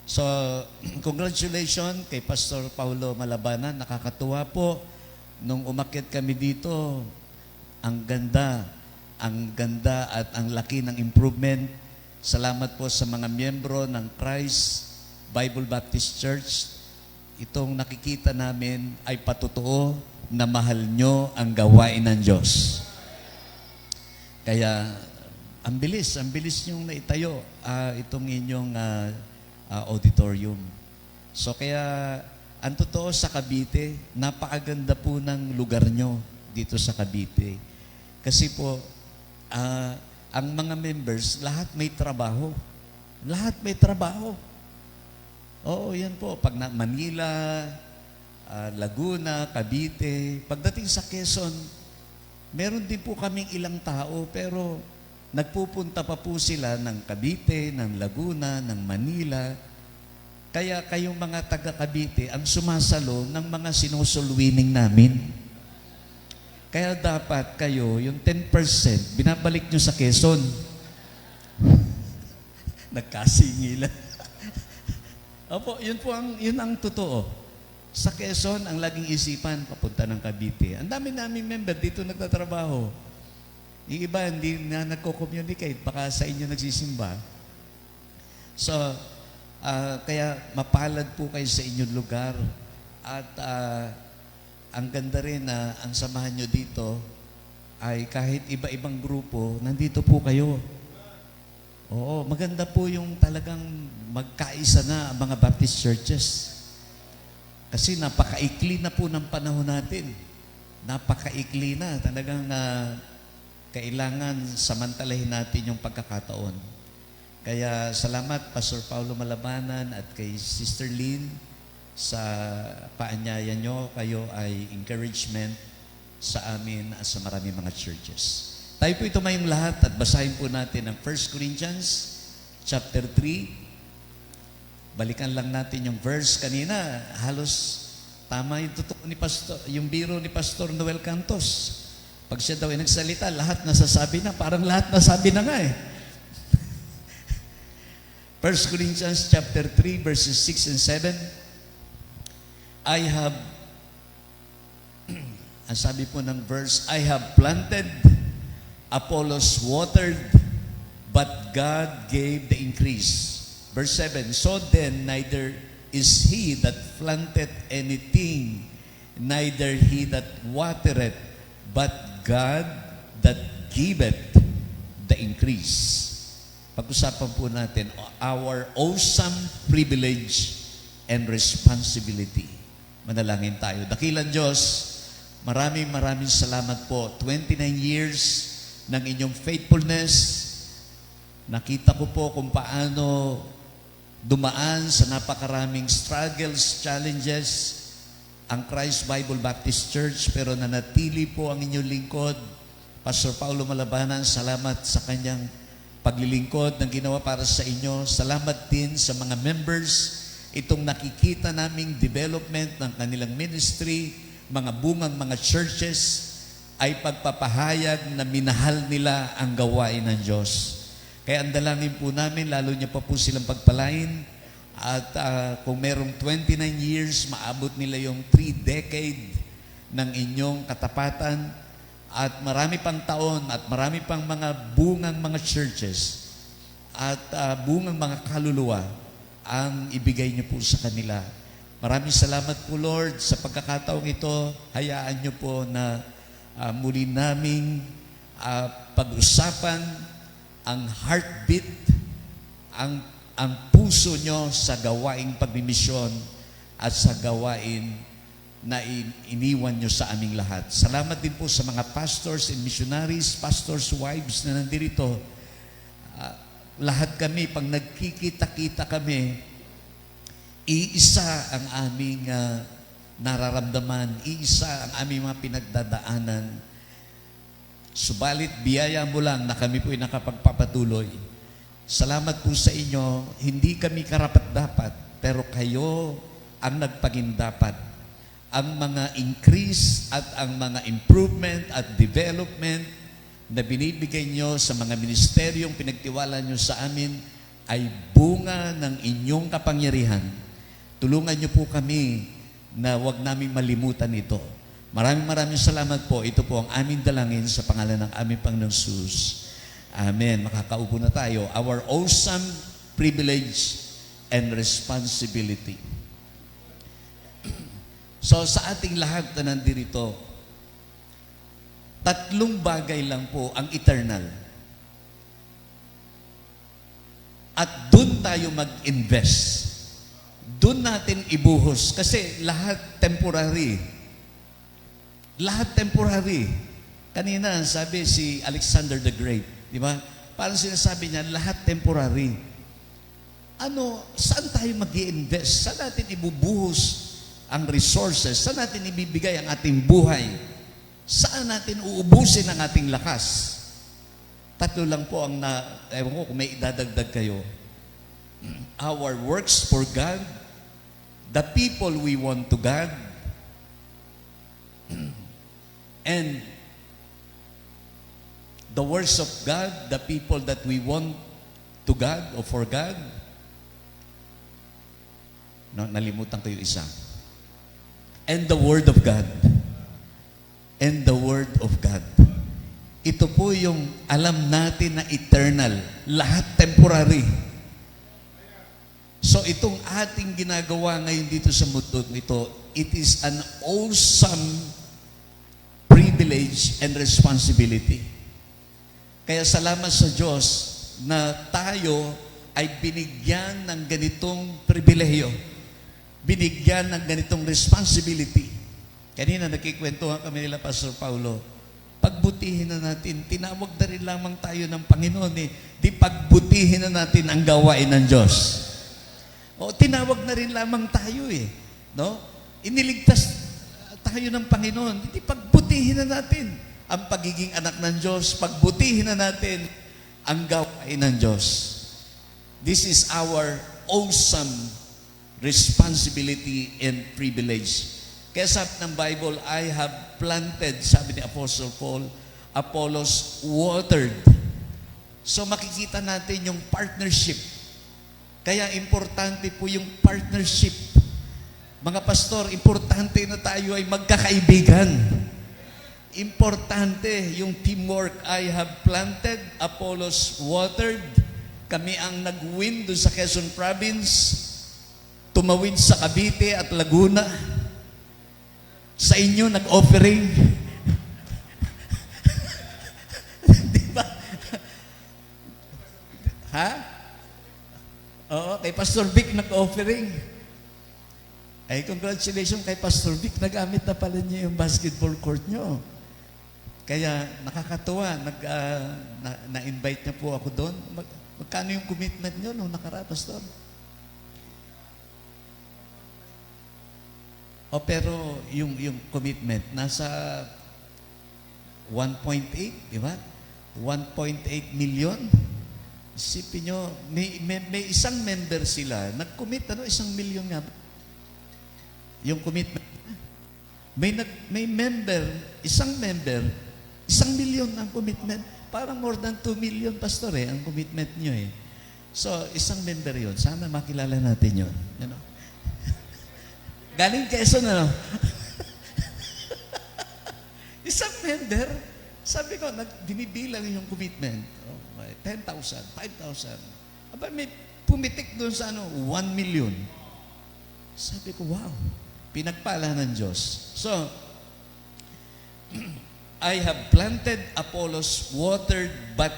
So, congratulations kay Pastor Paulo Malabanan. Nakakatuwa po. Nung umakyat kami dito, ang ganda at ang laki ng improvement. Salamat po sa mga miyembro ng Christ Bible Baptist Church. Itong nakikita namin ay patotoo na mahal nyo ang gawain ng Diyos. Kaya, ang bilis nyong naitayo itong inyong auditorium. So kaya, ang totoo sa Cavite, napakaganda po ng lugar nyo dito sa Cavite. Kasi po, ang mga members, lahat may trabaho. Lahat may trabaho. Oo, yan po. Pag Manila, Laguna, Cavite, pagdating sa Quezon, meron din po kaming ilang tao, pero nagpupunta pa po sila ng Cavite, ng Laguna, ng Manila. Kaya kayong mga taga Cavite ang sumasalo ng mga sinusulwining namin. Kaya dapat kayo, yung 10%, binabalik nyo sa Quezon. Nagkasingilan. Opo, yun ang totoo. Sa Quezon, ang laging isipan, papunta ng Cavite. Ang dami naming member dito nagtatrabaho. Yung iba, hindi na nagko-communicate, baka sa inyo nagsisimba. So, kaya mapalad po kayo sa inyong lugar. At ang ganda rin na ang samahan nyo dito ay kahit iba-ibang grupo, nandito po kayo. Oo, maganda po yung talagang magkaisa na ang mga Baptist churches. Kasi napakaikli na po ng panahon natin. Napakaikli na. Talagang kailangan samantalahin natin yung pagkakataon. Kaya salamat Pastor Paulo Malabanan at kay Sister Lynn sa paanyaya nyo. Kayo ay encouragement sa amin at sa marami mga churches. Tayo po ito mayong lahat at basahin po natin ang 1 Corinthians chapter 3. Balikan lang natin yung verse kanina. Halos tama yung totoo ni Pastor, yung biro ni Pastor Noel Cantos. Pag siya daw ay nagsalita, lahat nasasabi na. Parang lahat nasabi na nga eh. 1 Corinthians chapter 3 verses 6 and 7. I have, ang sabi po ng verse, I have planted, Apollos watered, but God gave the increase. Verse 7, so then neither is he that planteth anything, neither he that watereth, but God that giveth the increase. Pag-usapan po natin our awesome privilege and responsibility. Manalangin tayo. Dakilang Diyos, maraming salamat po. 29 years ng inyong faithfulness. Nakita ko po kung paano dumaan sa napakaraming struggles, challenges ang Christ Bible Baptist Church, pero nanatili po ang inyong lingkod. Pastor Paulo Malabanan, salamat sa kanyang paglilingkod ng ginawa para sa inyo. Salamat din sa mga members, itong nakikita naming development ng kanilang ministry, mga bungang mga churches, ay pagpapahayag na minahal nila ang gawain ng Diyos. Kaya ang dalangin po namin, lalo niya pa po silang pagpalain. At kung merong 29 years, maabot nila yung 3 decade ng inyong katapatan. At marami pang taon at marami pang mga bungang mga churches at bungang mga kaluluwa ang ibigay niyo po sa kanila. Maraming salamat po Lord sa pagkakataong ito. Hayaan niyo po na muli naming pag-usapan ang heartbeat, ang puso nyo sa gawaing pagmimisyon at sa gawain na iniwan nyo sa aming lahat. Salamat din po sa mga pastors and missionaries, pastors' wives na nandito. Lahat kami, pag nagkikita-kita kami, iisa ang aming nararamdaman, iisa ang aming mga pinagdadaanan. Subalit, biyaya mo lang na kami po ay nakapagpapatuloy. Salamat po sa inyo. Hindi kami karapat-dapat, pero kayo ang nagpagindapat. Ang mga increase at ang mga improvement at development na binibigay nyo sa mga ministeryong pinagtiwala nyo sa amin, ay bunga ng inyong kapangyarihan. Tulungan niyo po kami na wag namin malimutan ito. Maraming salamat po. Ito po ang aming dalangin sa pangalan ng aming Panginoong Jesus. Amen. Makakaupo na tayo. Our awesome privilege and responsibility. So sa ating lahat na nandirito, tatlong bagay lang po ang eternal. At doon tayo mag-invest. Doon natin ibuhos. Kasi lahat temporary. Lahat temporary. Kanina, sabi si Alexander the Great, di ba? Parang sinasabi niya, lahat temporary. Saan tayo mag-i-invest? Saan natin ibubuhos ang resources? Saan natin ibibigay ang ating buhay? Saan natin uubusin ang ating lakas? Tatlo lang po ang ewan ko kung may idadagdag kayo. Our works for God, the people we want to God, and the works of God, the people that we want to God or for God. No, nalimutan ko yung isa. And the Word of God. And the Word of God. Ito po yung alam natin na eternal. Lahat temporary. So itong ating ginagawa ngayon dito sa mundo ito, it is an awesome privilege and responsibility. Kaya salamat sa Diyos na tayo ay binigyan ng ganitong pribilehiyo. Binigyan ng ganitong responsibility. Kanina nakikwentuhan kami nila Pastor Paulo. Pagbutihin na natin, tinawag na rin lamang tayo ng Panginoon di pagbutihin na natin ang gawain ng Diyos. O tinawag na rin lamang tayo no? Iniligtas tayo ng Panginoon, di pagbutihin na natin ang pagiging anak ng Diyos, pagbutihin na natin ang gawain ng Diyos. This is our awesome responsibility and privilege. Kaya sabi ng Bible, I have planted, sabi ni Apostle Paul, Apollos watered. So makikita natin yung partnership. Kaya importante po yung partnership. Mga pastor, importante na tayo ay magkakaibigan. Importante yung teamwork. I have planted, Apollos watered. Kami ang nag-win doon sa Quezon Province, tumawid sa Cavite at Laguna. Sa inyo, nag-offering. Di ba? Ha? Oo, kay Pastor Vic nag-offering. Ay, congratulations kay Pastor Vic. Nagamit na pala niya yung basketball court niyo. Kaya nakakatuwa. Na-invite niya po ako doon. Magkano yung commitment niyo nung nakaraan, Pastor? Pero yung commitment, nasa 1.8, di ba? 1.8 million. Isipin nyo, may isang member sila, nag-commit, 1 million nga. Yung commitment. May member, isang member, 1 million ang commitment. Parang more than 2 million, Pastor, ang commitment nyo . So, isang member yon. Sana makilala natin yon. You know? Galing Quezon, Isang member, sabi ko, binibilang yung commitment. 10,000, 5,000. Aba, may pumitik doon sa 1 million. Sabi ko, wow, pinagpala ng Diyos. So, I have planted, Apollos watered, but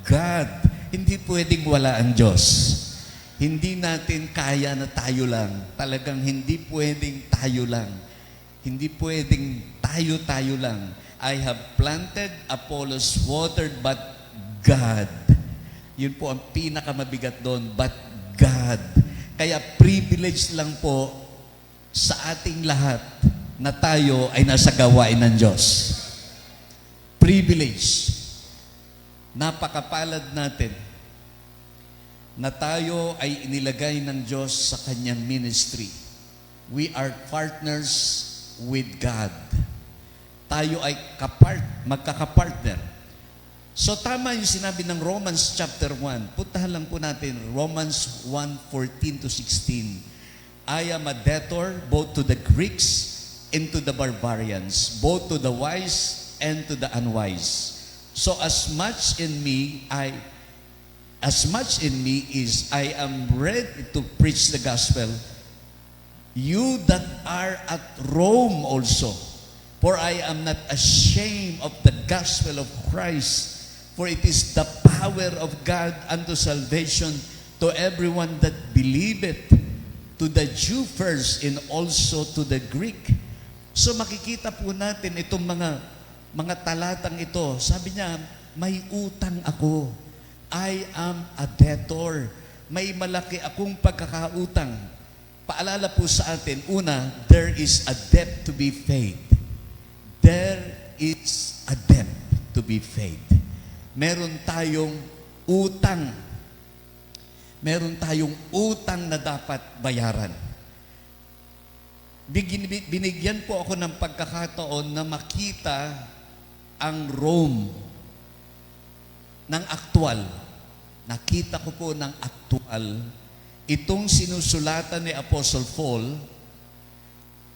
God. Hindi pwedeng wala ang Diyos. Hindi natin kaya na tayo lang. Talagang hindi pwedeng tayo lang. Hindi pwedeng tayo lang. I have planted, Apollos watered, but God. Yun po ang pinakamabigat doon, but God. Kaya privilege lang po sa ating lahat na tayo ay nasa gawain ng Diyos. Privilege. Napakapalad natin na tayo ay inilagay ng Diyos sa Kanyang ministry. We are partners with God. Tayo ay magkakapartner So tama yung sinabi ng Romans chapter 1. Puntahan lang po natin, Romans 1:14 to 16. I am a debtor both to the Greeks and to the barbarians, both to the wise and to the unwise. So as much in me is I am ready to preach the gospel. You that are at Rome also, for I am not ashamed of the gospel of Christ, for it is the power of God unto salvation to everyone that believeth, to the Jew first and also to the Greek. So makikita po natin itong mga talatang ito. Sabi niya, may utang ako. I am a debtor. May malaki akong pagkakautang. Paalala po sa atin, una, there is a debt to be paid. There is a debt to be paid. Meron tayong utang. Meron tayong utang na dapat bayaran. Binigyan po ako ng pagkakataon na makita ang Rome ng aktual. Nakita ko po ng aktual itong sinusulatan ni Apostle Paul.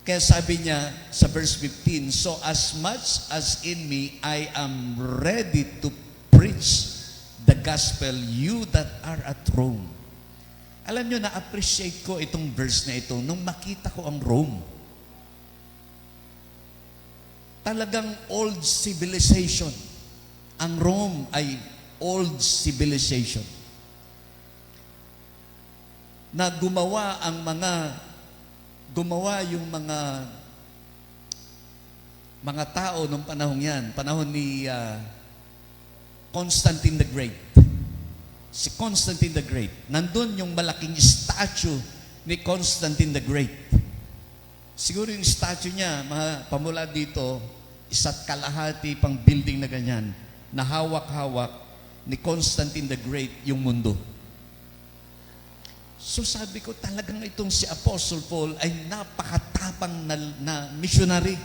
Kaya sabi niya sa verse 15, so as much as in me I am ready to preach the gospel, you that are at Rome. Alam nyo, na-appreciate ko itong verse na ito nung makita ko ang Rome. Talagang old civilization. Ang Rome ay old civilization. Na gumawa yung mga tao nung panahon yan, panahon ni Constantine the Great. Si Constantine the Great. Nandun yung malaking statue ni Constantine the Great. Siguro yung statue niya, pamula dito, isa't kalahati pang building na ganyan, na hawak-hawak ni Constantine the Great yung mundo. So sabi ko, talagang itong si Apostle Paul ay napakatapang na missionary.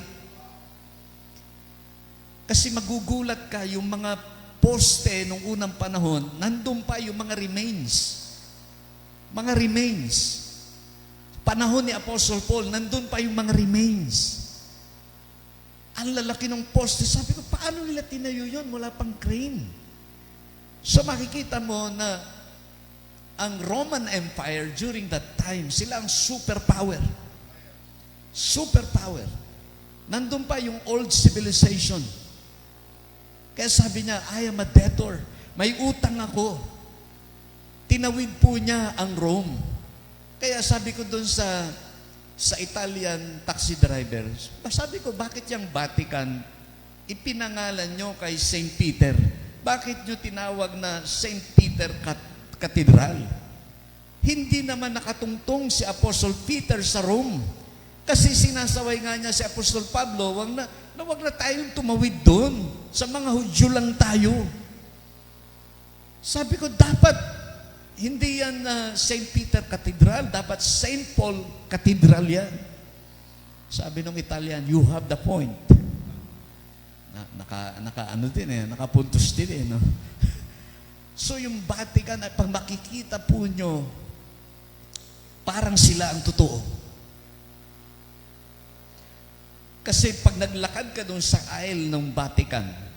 Kasi magugulat ka, yung mga poste nung unang panahon, nandun pa yung mga remains. Mga remains. Panahon ni Apostle Paul, nandun pa yung mga remains. Ang lalaki ng poste. Sabi ko, paano nila tinayo yun? Wala pang crane. So makikita mo na ang Roman Empire during that time, sila ang superpower. Superpower. Nandun pa yung old civilization. Kaya sabi niya, I am a debtor. May utang ako. Tinawid po niya ang Rome. Kaya sabi ko doon sa Italian taxi driver, sabi ko, bakit yung Vatican ipinangalan nyo kay St. Peter? Bakit nyo tinawag na St. Peter Cathedral? Hindi naman nakatungtong si Apostle Peter sa Rome. Kasi sinasaway nga niya si Apostol Pablo, wag na tayong tumawid doon. Sa mga Hudyo lang tayo. Sabi ko, dapat hindi yan St. Peter Cathedral, dapat St. Paul Cathedral yan. Sabi ng Italian, you have the point. Nakapuntos din eh. No? So yung Vatican, pag makikita po nyo, parang sila ang totoo. Kasi pag naglakad ka doon sa aisle ng Vatican,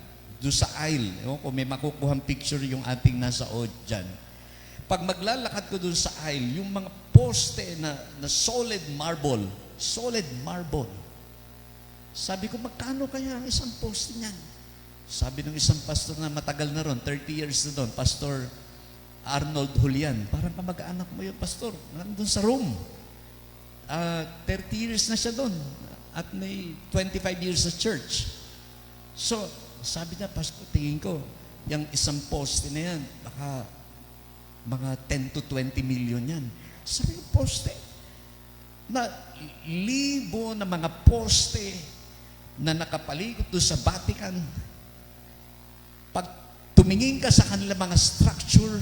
doon sa aisle, kung may makukuhang picture yung ating nasa dyan, pag maglalakad ko doon sa aisle, yung mga poste na solid marble, sabi ko, magkano kaya ang isang poste niyan? Sabi ng isang pastor na matagal na ron, 30 years na doon, Pastor Arnold Julian, parang kamag-anak mo yun, Pastor, nandun sa Rome. 30 years na siya doon. At may 25 years sa church. So, sabi niya, Pastor, tingin ko, yung isang poste na yan, baka mga 10 to 20 million yan. Sabi ko, poste. Na libo na mga poste na nakapalikot doon sa Vatican. Pag tumingin ka sa kanila mga structure,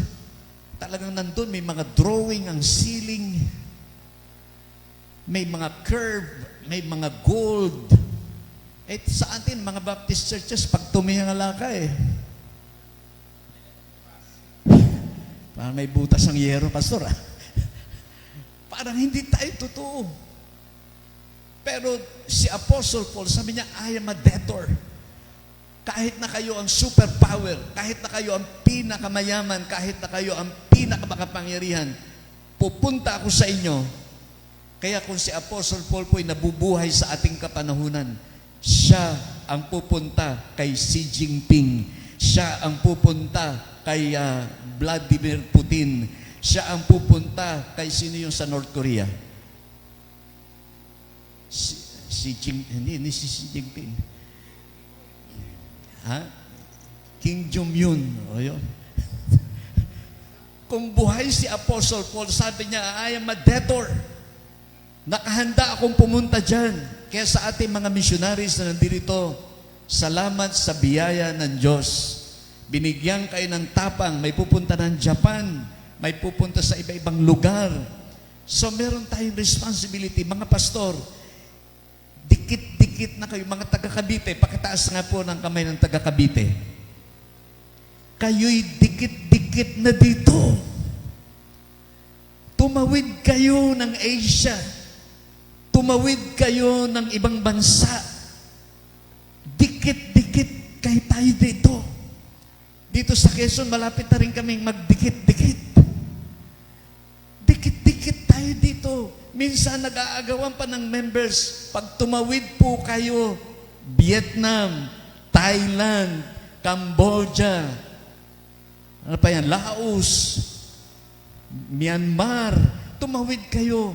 talagang nandun, may mga drawing ang ceiling, may mga curve, may mga gold. Sa atin, mga Baptist churches, pag tumingala ka Parang may butas ang yero, pastor. Parang hindi tayo totoo. Pero si Apostle Paul, sabi niya, I am a debtor. Kahit na kayo ang superpower, kahit na kayo ang pinakamayaman, kahit na kayo ang pinakamakapangyarihan, pupunta ako sa inyo. Kaya kung si Apostle Paul po ay nabubuhay sa ating kapanahunan, siya ang pupunta kay Xi Jinping. Siya ang pupunta kay Vladimir Putin. Siya ang pupunta kay sino yung sa North Korea? Hindi si Xi Jinping. Kim Jong-un. O yun. Kung buhay si Apostle Paul, sabi niya, I am a debtor. Nakahanda akong pumunta dyan. Kaya sa ating mga missionaries na nandito, salamat sa biyaya ng Diyos. Binigyan kayo ng tapang, may pupunta ng Japan, may pupunta sa iba-ibang lugar. So meron tayong responsibility, mga pastor, dikit-dikit na kayo, mga taga-Cavite, pakitaas nga po ng kamay ng taga-Cavite. Kayo'y dikit-dikit na dito. Tumawid kayo ng Asia. Tumawid kayo ng ibang bansa. Dikit-dikit kayo tayo dito. Dito sa Quezon, malapit na rin kaming magdikit-dikit. Dikit-dikit tayo dito. Minsan nag-aagawan pa ng members. Pag tumawid po kayo, Vietnam, Thailand, Cambodia, ano pa yan, Laos, Myanmar, tumawid kayo.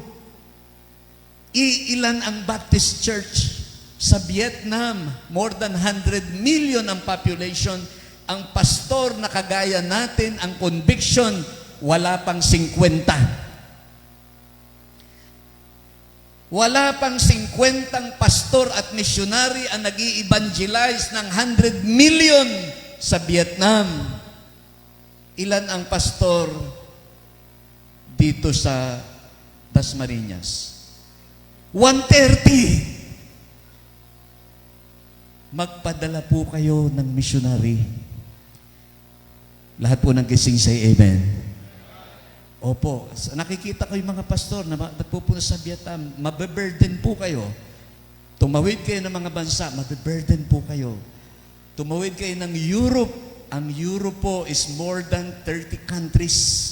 Iilan ang Baptist Church sa Vietnam? More than 100 million ang population. Ang pastor na kagaya natin, ang conviction, wala pang 50. Wala pang 50 pastor at missionary ang nag-i-evangelize ng 100 million sa Vietnam. Ilan ang pastor dito sa Dasmariñas? 130. Magpadala po kayo ng missionary. Lahat po ng gising say amen. Opo, nakikita ko yung mga pastor na nagpupunta sa Vietnam, mabe-burden po kayo. Tumawid kayo ng mga bansa, mabe-burden po kayo. Tumawid kayo ng Europe. Ang Europe po is more than 30 countries.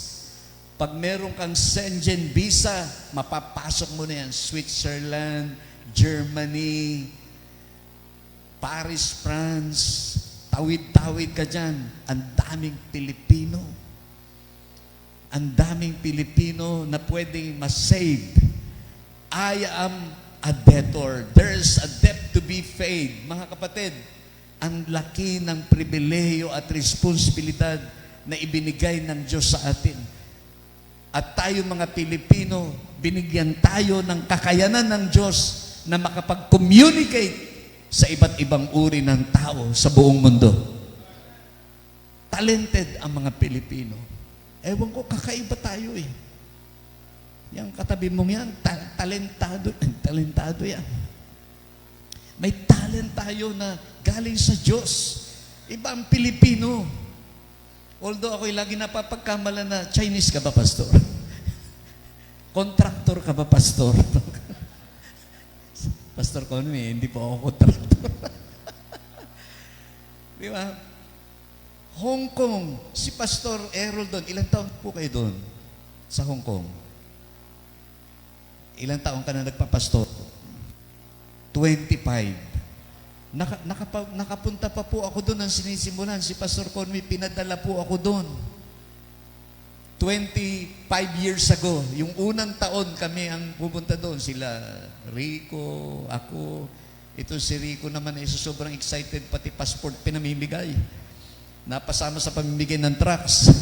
Pag meron kang Schengen visa, mapapasok mo na yan. Switzerland, Germany, Paris, France. Tawid-tawid ka dyan. Ang daming Pilipino. Ang daming Pilipino na pwedeng masave. I am a debtor. There is a debt to be paid. Mga kapatid, ang laki ng pribilehiyo at responsibilidad na ibinigay ng Diyos sa atin. At tayo mga Pilipino, binigyan tayo ng kakayanan ng Diyos na makapag-communicate sa iba't ibang uri ng tao sa buong mundo. Talented ang mga Pilipino. Ewan ko, kakaiba tayo eh. Yang katabi mong yan, talentado. Talentado yan. May talent tayo na galing sa Diyos. Iba ang Pilipino. Although ako'y lagi napapagkamala na, Chinese ka ba, pastor? Contractor ka ba, pastor? Pastor Conway, hindi po ako contractor. Di ba? Hong Kong, si Pastor Errol doon, ilang taon po kayo doon sa Hong Kong? Ilang taon ka na nagpapastor? 25. Nakapunta pa po ako doon ang sinisimulan. Si Pastor Conway, pinadala po ako doon. 25 years ago. Yung unang taon kami ang pupunta doon. Sila Rico, ako. Ito si Rico naman ay sobrang excited, pati passport pinamimigay. Napasama sa pamimigay ng trucks.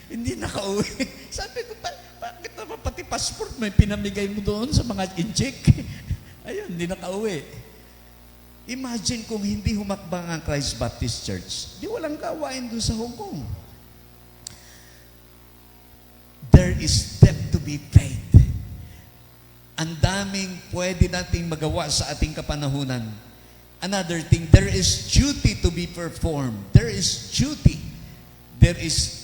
Hindi nakauwi. Sabi ko, bakit naman pati passport may pinamigay mo doon sa mga incheck? Ayun, hindi nakauwi. Imagine kung hindi humakbang ang Christ Baptist Church. Di walang kawain doon sa Hong Kong. There is debt to be paid. Ang daming pwede nating magawa sa ating kapanahunan. Another thing, there is duty to be performed. There is duty. there is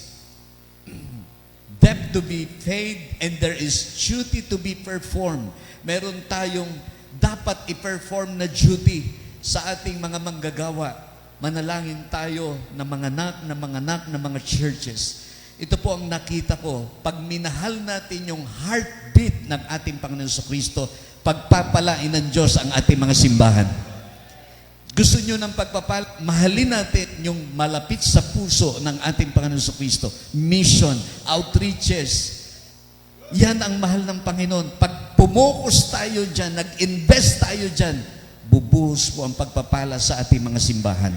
debt to be paid and there is duty to be performed. Meron tayong dapat i-perform na duty sa ating mga manggagawa. Manalangin tayo na mga anak ng mga churches. Ito po ang nakita ko. Pag minahal natin yung heartbeat ng ating Panginoon Kristo, pagpapalain ng Diyos ang ating mga simbahan. Gusto nyo ng pagpapala, mahalin natin yung malapit sa puso ng ating Panginoon Kristo. Mission, outreaches. Yan ang mahal ng Panginoon. Pag pumukus tayo dyan, nag-invest tayo dyan, bubuhos po ang pagpapala sa ating mga simbahan.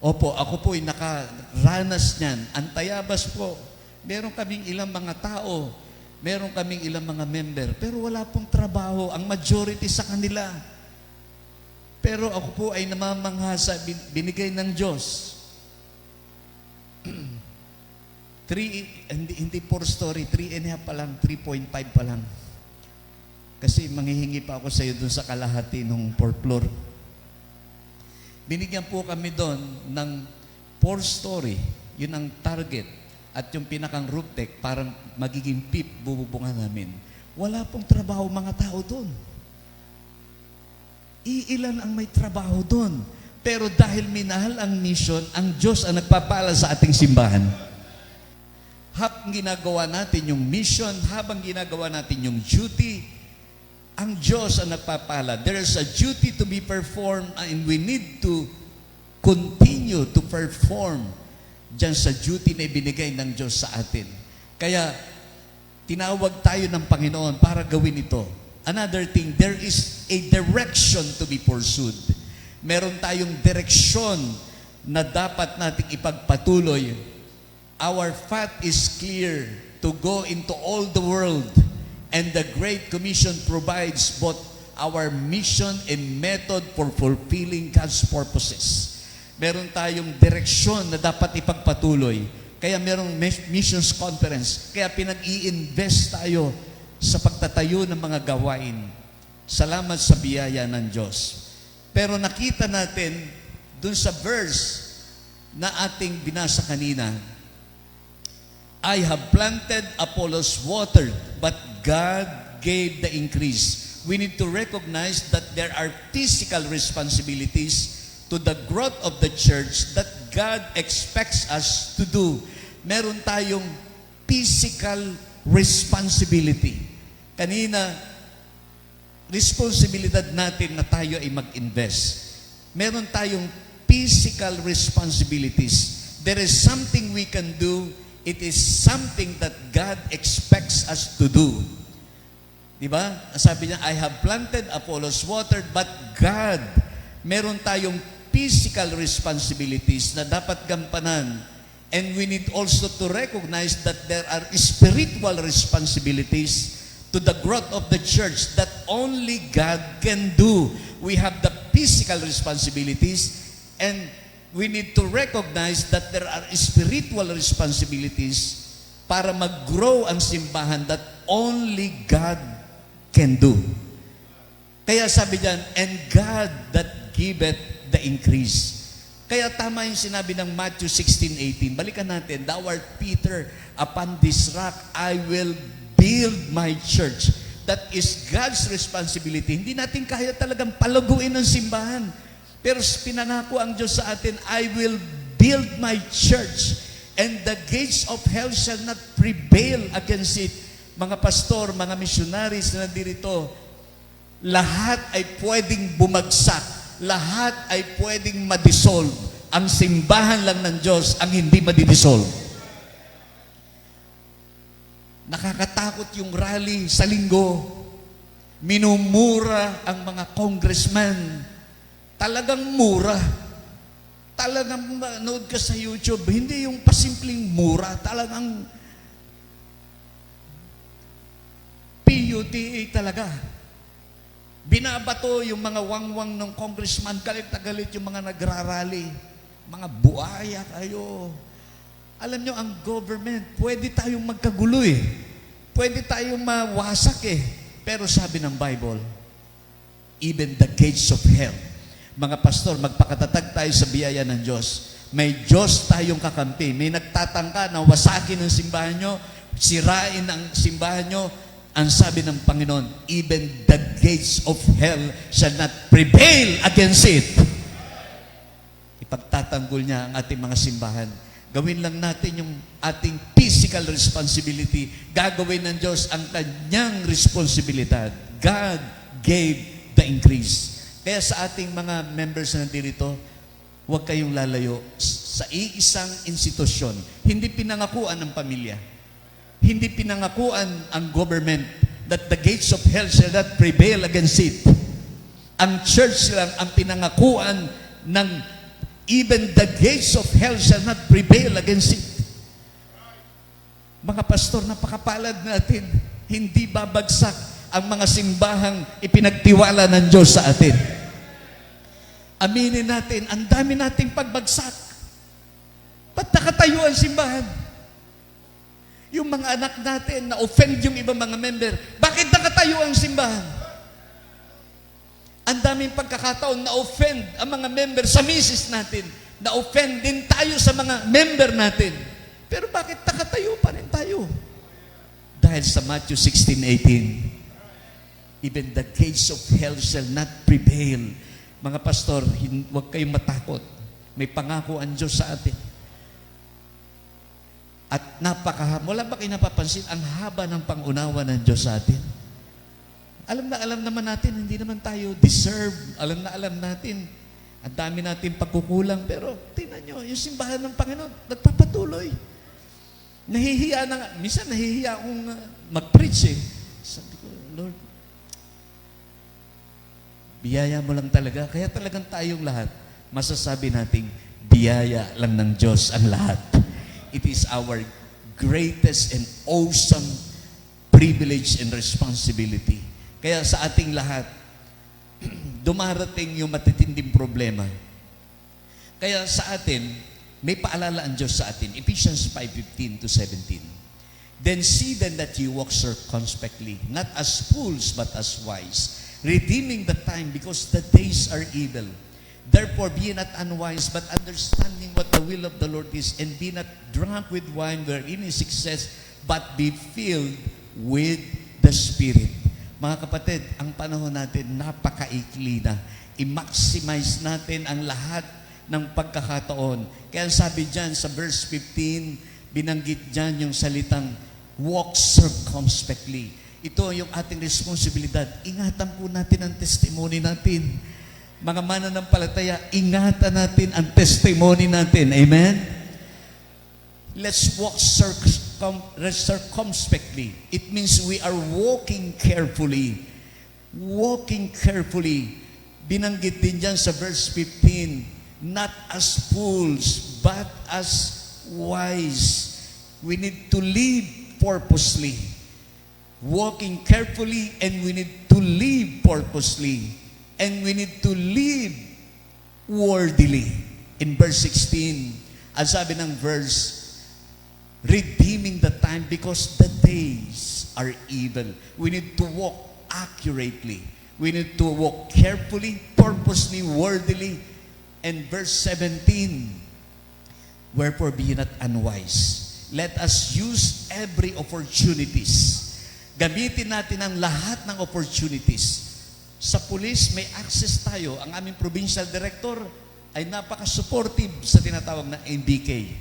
Opo, ako po ay nakaranas niyan. Antayabas po. Meron kaming ilang mga tao, meron kaming ilang mga member, pero wala pong trabaho. Ang majority sa kanila. Pero ako po ay namamangha sa binigay ng Diyos. Hindi 4 story, 3.5 pa lang, 3.5 pa lang. Kasi manghihingi pa ako sa iyo dun sa kalahati ng 4th floor. Binigyan po kami doon ng 4 story. Yun ang target. At yung pinakang roof deck, parang magiging PIP, bububungan namin. Wala pong trabaho mga tao doon. Iilan ang may trabaho doon. Pero dahil minahal ang mission, ang Diyos ang nagpapala sa ating simbahan. Habang ginagawa natin yung mission, habang ginagawa natin yung duty, ang Diyos ang nagpapala. There is a duty to be performed and we need to continue to perform dyan sa duty na ibinigay ng Diyos sa atin. Kaya, tinawag tayo ng Panginoon para gawin ito. Another thing, there is a direction to be pursued. Meron tayong direksyon na dapat nating ipagpatuloy. Our path is clear to go into all the world, and the Great Commission provides both our mission and method for fulfilling God's purposes. Meron tayong direksyon na dapat ipagpatuloy. Kaya merong missions conference. Kaya pinag-i-invest tayo sa pagtatayo ng mga gawain. Salamat sa biyaya ng Diyos. Pero nakita natin dun sa verse na ating binasa kanina, I have planted, Apollos watered, but God gave the increase. We need to recognize that there are physical responsibilities to the growth of the church that God expects us to do. Meron tayong physical responsibility. Kanina, responsibilidad natin na tayo ay mag-invest. Meron tayong physical responsibilities. There is something we can do. It is something that God expects us to do. Diba? Sabi niya, I have planted, Apollos watered, but God, meron tayong physical responsibilities na dapat gampanan. And we need also to recognize that there are spiritual responsibilities to the growth of the church that only God can do. We have the physical responsibilities, and we need to recognize that there are spiritual responsibilities para mag-grow ang simbahan that only God can do. Kaya sabi diyan, and God that giveth the increase. Kaya tama yung sinabi ng Matthew 16:18. Balikan natin, thou art Peter, upon this rock I will build my church. That is God's responsibility. Hindi natin kaya talagang palaguin ang simbahan. Pero pinangako ang Diyos sa atin, I will build my church, and the gates of hell shall not prevail against it. Mga pastor, mga missionaries na nandito, lahat ay pwedeng bumagsak. Lahat ay pwedeng madissolve. Ang simbahan lang ng Diyos ang hindi madidissolve. Nakakatakot yung rally sa linggo. Minumura ang mga congressman. Talagang mura. Talagang manood ka sa YouTube, hindi yung pasimpleng mura, talagang PUTA talaga. Binabato yung mga wangwang ng congressman, galit na galit yung mga nagrarally. Mga buaya kayo. Alam nyo, ang government, pwede tayong magkagulo eh. Pwede tayong mawasak eh. Pero sabi ng Bible, even the gates of hell. Mga pastor, magpakatatag tayo sa biyaya ng Diyos. may Diyos tayong kakampi. May nagtatangka na wasakin ang simbahan nyo, sirain ang simbahan nyo. Ang sabi ng Panginoon, even the gates of hell shall not prevail against it. Ipagtatanggol niya ang ating mga simbahan. Gawin lang natin yung ating physical responsibility. Gagawin ng Diyos ang kanyang responsibilidad. God gave the increase. Kaya sa ating mga members na nandito, huwag kayong lalayo sa iisang institusyon. Hindi pinangakuan ng pamilya. Hindi pinangakuan ang government that the gates of hell shall not prevail against it. Ang church lang ang pinangakuan ng even the gates of hell shall not prevail against it. Mga pastor, napakapalad natin. Hindi babagsak ang mga simbahang ipinagtiwala ng Diyos sa atin. Aminin natin, ang dami nating pagbagsak. Ba't nakatayo ang simbahan? Yung mga anak natin, na-offend yung ibang mga member. Bakit nakatayo ang simbahan? Ang daming pagkakataon, na-offend ang mga member sa misis natin. Na-offend din tayo sa mga member natin. Pero bakit nakatayo pa rin tayo? Dahil sa Matthew 16:18, even the gates of hell shall not prevail. Mga pastor, huwag kayong matakot. May pangako ang Diyos sa atin. At wala ba kayo napapansin, ang haba ng pangunawa ng Diyos sa atin? Alam naman natin, hindi naman tayo deserve. Alam natin, ang dami natin pagkukulang. Pero tingnan nyo, yung simbahan ng Panginoon, nagpapatuloy. Nahihiya na nga. Minsan nahihiya akong mag-preach eh. Sabi ko, Lord, biyaya mo lang talaga. Kaya talagang tayong lahat, masasabi nating, biyaya lang ng Diyos ang lahat. It is our greatest and awesome privilege and responsibility. Kaya sa ating lahat, dumarating yung matitinding problema. Kaya sa atin, may paalala ang Diyos sa atin. Ephesians 5:15-17. Then see then that you walk circumspectly, not as fools but as wise, redeeming the time because the days are evil. Therefore, be not unwise, but understanding what the will of the Lord is, and be not drunk with wine wherein is excess, but be filled with the Spirit. Mga kapatid, ang panahon natin napakaikli na. I-maximize natin ang lahat ng pagkakataon. Kaya sabi dyan sa verse 15, binanggit dyan yung salitang, walk circumspectly. Ito yung ating responsibilidad. Ingatan po natin ang testimony natin. Mga mananampalataya, ingatan natin ang testimony natin. Amen? Let's walk circumspectly. It means we are walking carefully. Walking carefully. Binanggit din dyan sa verse 15, not as fools, but as wise. We need to live purposely. Walking carefully, and we need to live purposely. And we need to live worthily. In verse 16, ang sabi ng verse, redeeming the time because the days are evil. We need to walk accurately. We need to walk carefully, purposely, worthily. And verse 17, wherefore be not unwise. Let us use every opportunities. Gamitin natin ang lahat ng opportunities. Sa pulis, may access tayo. Ang aming provincial director ay napaka-supportive sa tinatawag na MBK.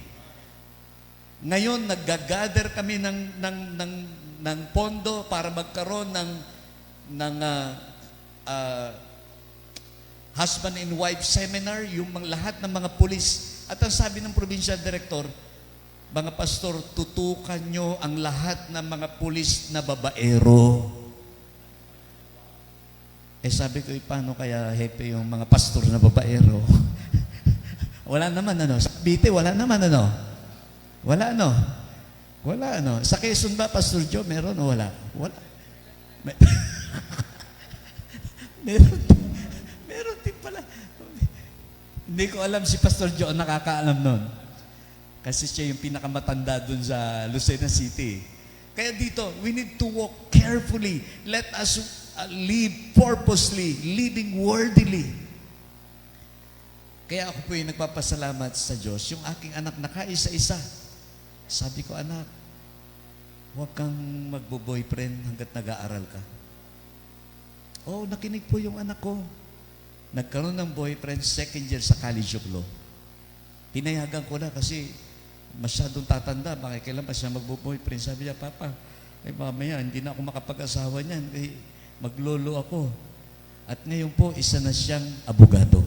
Ngayon, nag-gather kami ng pondo para magkaroon ng husband and wife seminar, yung lahat ng mga pulis. At ang sabi ng provincial director, mga pastor, tutukan nyo ang lahat ng mga pulis na babaero. Sabi ko, paano kaya hepe yung mga pastor na babaero? Wala naman, ano? Sa Cavite, wala naman, ano? Wala, ano? Wala, ano? Sa Quezon ba, Pastor Joe, meron o wala? Wala. Meron din pala. Hindi ko alam si Pastor Joe, nakakaalam nun. Kasi siya yung pinakamatanda dun sa Lucena City. Kaya dito, we need to walk carefully. Let us live purposely, living worthily. Kaya ako po yung nagpapasalamat sa Diyos, yung aking anak na kaisa-isa. Sabi ko, anak, huwag kang magbo-boyfriend hanggat nag-aaral ka. Oh, nakinig po yung anak ko. Nagkaroon ng boyfriend second year sa College of Law. Pinayagan ko na kasi masyadong tatanda, bakit kailan pa siya magbo-boyfriend? Sabi niya, Papa, mamaya, hindi na ako makapag-asawa niyan. Maglolo ako. At ngayon po, isa na siyang abogado.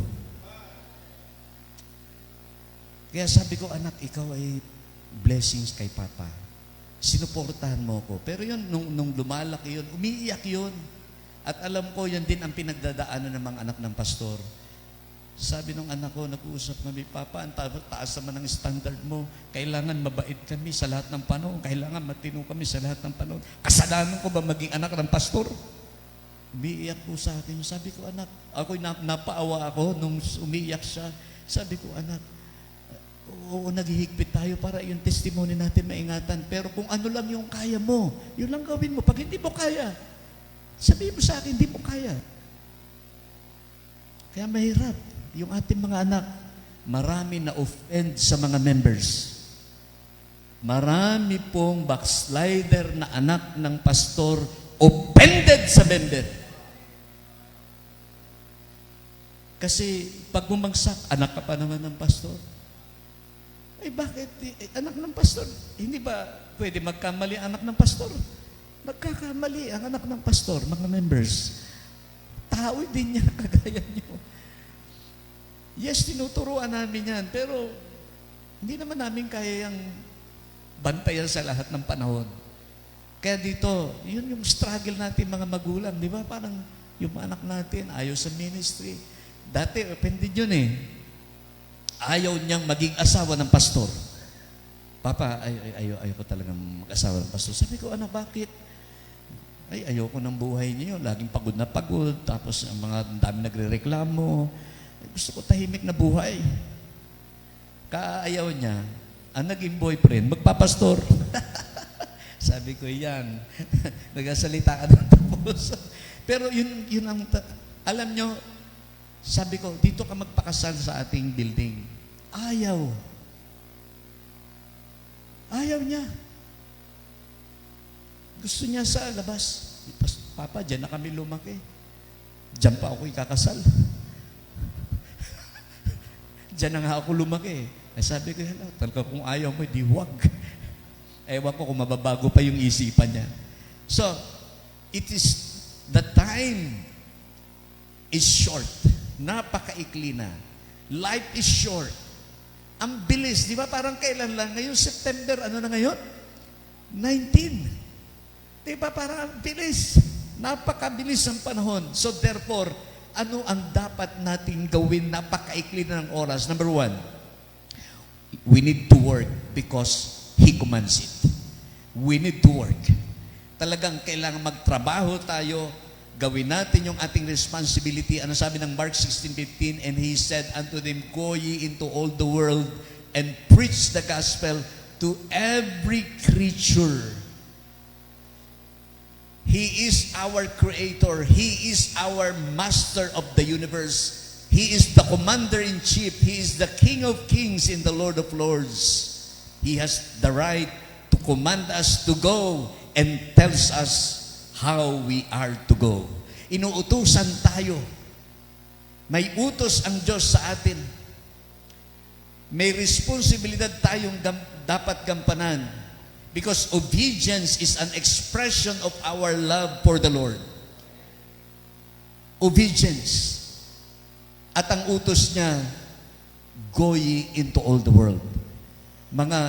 Kaya sabi ko, anak, ikaw ay blessings kay Papa. Sinuportahan mo ko. Pero yun, nung lumalaki yun, umiiyak yun. At alam ko, yun din ang pinagdadaanan ng mga anak ng pastor. Sabi nung anak ko, nag-uusap kami, Papa, ang taas naman ng standard mo. Kailangan mabait kami sa lahat ng panahon. Kailangan matino kami sa lahat ng panahon. Kasalanan ko ba maging anak ng pastor? Umiiyak po sa akin. Sabi ko, anak, ako'y napaawa ako nung umiiyak siya. Sabi ko, anak, oo, naghihigpit tayo para yung testimony natin maingatan. Pero kung ano lang yung kaya mo, yun lang gawin mo. Pag hindi mo kaya, sabihin mo sa akin, hindi mo kaya. Kaya mahirap. Yung ating mga anak, marami na offend sa mga members. Marami pong backslider na anak ng pastor offended sa member. Kasi pag bumagsak, anak ka pa naman ng pastor. Bakit? Anak ng pastor. Hindi ba pwede magkamali ang anak ng pastor? Magkakamali ang anak ng pastor, mga members. Tao din niya, kagaya niyo. Yes, tinuturuan namin yan, pero hindi naman namin kaya yung bantayan sa lahat ng panahon. Kaya dito, yun yung struggle natin mga magulang, di ba? Parang yung anak natin, ayaw sa ministry. Dati, offended yun eh. Ayaw niyang maging asawa ng pastor. Papa, ayaw ko talagang mag-asawa ng pastor. Sabi ko, anak, bakit? Ayaw ko ng buhay niyo. Laging pagod na pagod. Tapos ang mga dami nagre-reklamo. Gusto ko tahimik na buhay. Kaayaw niya, ang naging boyfriend, magpapastor. Sabi ko, yan. Nagasalita ka ng tapos. Pero yun ang, alam nyo, sabi ko, dito ka magpakasal sa ating building. Ayaw. Ayaw niya. Gusto niya sa labas. Papa, dyan na kami lumaki. Dyan pa ako ikakasal. Dyan na nga ako lumaki. Sabi ko, talaga kung ayaw mo, di wag. Ewan ko kung mababago pa yung isipan niya. So, it is, the time is short. Napakaikli na. Life is short. Ang bilis, di ba? Parang kailan lang? Ngayon, September, ano na ngayon? 19. Di ba? Parang ang bilis. Napakabilis ang panahon. So therefore, ano ang dapat natin gawin? Napakaikli na ng oras. Number one, we need to work because He commands it. We need to work. Talagang kailangan magtrabaho tayo. Gawin natin yung ating responsibility. Ano sabi ng Mark 16:15? And He said unto them, Go ye into all the world and preach the gospel to every creature. He is our creator. He is our master of the universe. He is the commander-in-chief. He is the King of kings and the Lord of lords. He has the right to command us to go and tells us how we are to go. Inuutusan tayo. May utos ang Diyos sa atin. May responsibilidad tayong dapat gampanan. Because obedience is an expression of our love for the Lord. Obedience. At ang utos niya, go ye into all the world. Mga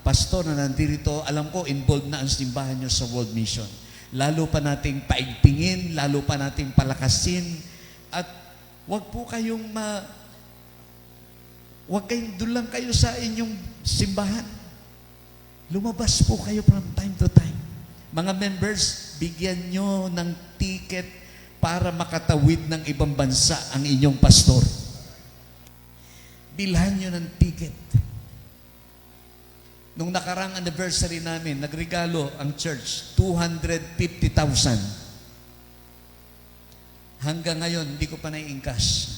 pastor na nandito, alam ko, involved na ang simbahan niyo sa world mission. Lalo pa nating paigtingin, lalo pa nating palakasin, at wag po kayong wag kayong doon lang kayo sa inyong simbahan. Lumabas po kayo from time to time. Mga members, bigyan nyo ng ticket para makatawid ng ibang bansa ang inyong pastor. Bilhan nyo ng ticket. Nung nakarang anniversary namin, nagregalo ang church, 250,000. Hanggang ngayon, hindi ko pa nai-encash.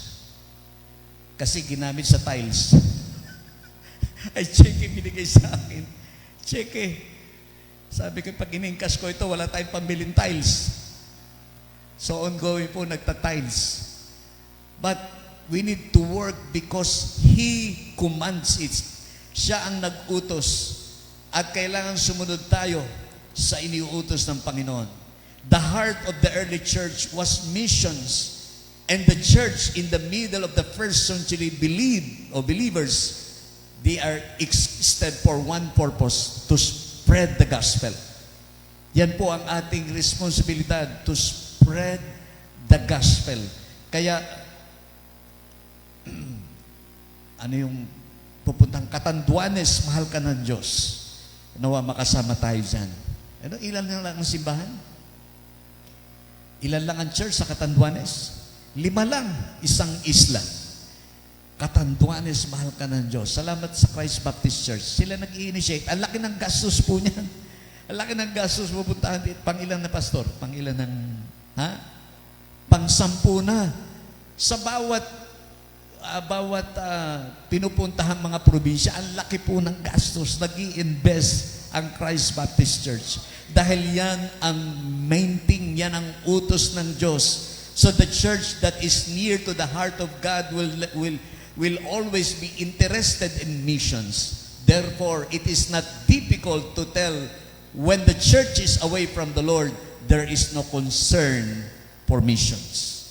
Kasi ginamit sa tiles. Ay, cheque binigay sa akin. Cheque. Sabi ko, pag iningkas ko ito, wala tayong pambilin tiles. So, ongoing po, nagta-tiles. But, we need to work because He commands it. Siya ang nag-utos. At kailangan sumunod tayo sa iniuutos ng Panginoon. The heart of the early church was missions. And the church in the middle of the first century believers, they are existed for one purpose, to spread the gospel. Yan po ang ating responsibilidad, to spread the gospel. Kaya, ano yung pupuntang Catanduanes, mahal ka ng Diyos. Nawa makasama tayo dyan. Ano, ilan lang ang simbahan? Ilan lang ang church sa Catanduanes? 5 lang, isang isla. Catanduanes, mahal ka ng Diyos. Salamat sa Christ Baptist Church. Sila nag-i-initiate. Ang laki ng gastos po niyan. Ang laki ng gastos pupuntahan. Pang-ilan na pastor? Pang-ilan ng, Pang-10 na. Sa bawat pinupuntahan mga probinsya, ang laki po ng gastos. Nag-i-invest ang Christ Baptist Church. Dahil yan ang main thing, yan ang utos ng Diyos. So the church that is near to the heart of God will always be interested in missions. Therefore, it is not difficult to tell when the church is away from the Lord, there is no concern for missions.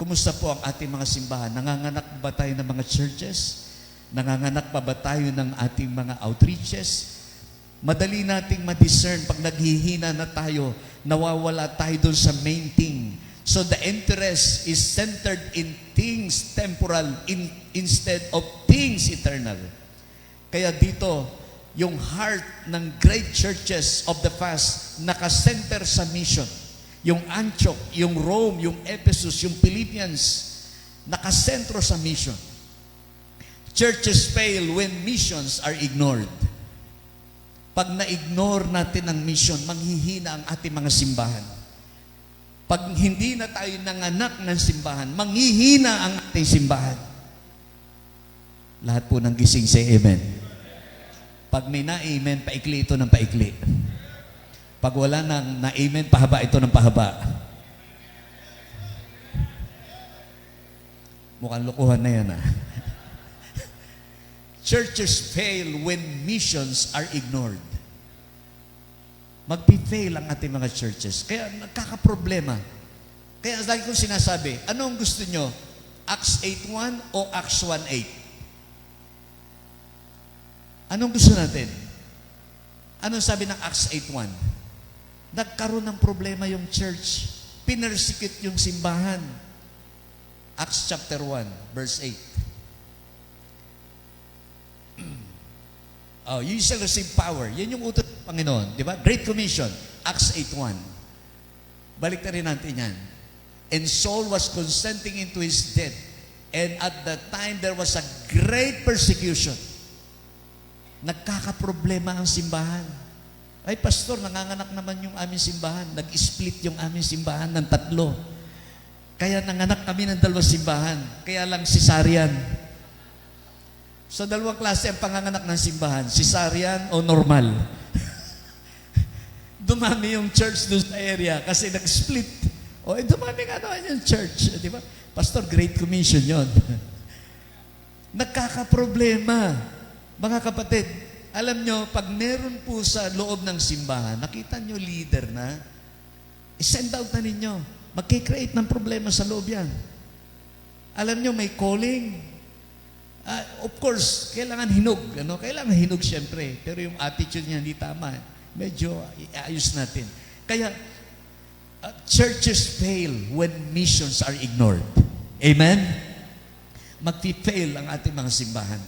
Kumusta po ang ating mga simbahan? Nanganganak ba tayo ng mga churches? Nanganganak pa ba tayo ng ating mga outreaches? Madali nating ma-discern pag naghihina na tayo, nawawala tayo doon sa main thing. So the interest is centered in things temporal instead of things eternal. Kaya dito, yung heart ng great churches of the past nakasenter sa mission. Yung Antioch, yung Rome, yung Ephesus, yung Philippians, nakasentro sa mission. Churches fail when missions are ignored. Pag na-ignore natin ang mission, manghihina ang ating mga simbahan. Pag hindi na tayo nanganak ng simbahan, manghihina ang ating simbahan. Lahat po ng gising say amen. Pag may na-amen, paikli ito ng paikli. Pag wala nang na-amen, pahaba ito ng pahaba. Mukhang lokohan na yan, Churches fail when missions are ignored. Magpi-fail ang ating mga churches. Kaya nagkakaproblema. Kaya lagi kong sinasabi, ano ang gusto nyo? Acts 8.1 o Acts 1.8? Anong gusto natin? Anong sabi ng Acts 8.1? Nagkaroon ng problema yung church. Pinersecute yung simbahan. Acts chapter 1, verse 8. Oh, you shall receive power. Yan yung utos ng Panginoon. Di ba? Great Commission. Acts 8.1. Balik na rin natin yan. And Saul was consenting into his death. And at that time, there was a great persecution. Nagkakaproblema ang simbahan. Ay, pastor, nanganganak naman yung aming simbahan. Nag-split yung aming simbahan ng 3. Kaya nanganak kami ng 2 simbahan. Kaya lang cesarean. So, 2 klase ang panganganak ng simbahan. Cesarean o normal. Dumami yung church doon sa area kasi nag-split. O, dumami nga naman yung church. Di ba? Pastor, Great Commission yon. Nagkakaproblema. Mga kapatid, alam nyo, pag meron po sa loob ng simbahan, nakita nyo leader na, i-send out na ninyo. Magkikreate ng problema sa loob yan. Alam nyo, may calling. Of course, kailangan hinog. Kailangan hinog siyempre. Pero yung attitude niya hindi tama. Medyo iayos natin. Kaya, churches fail when missions are ignored. Amen? Magpi-fail ang ating mga simbahan.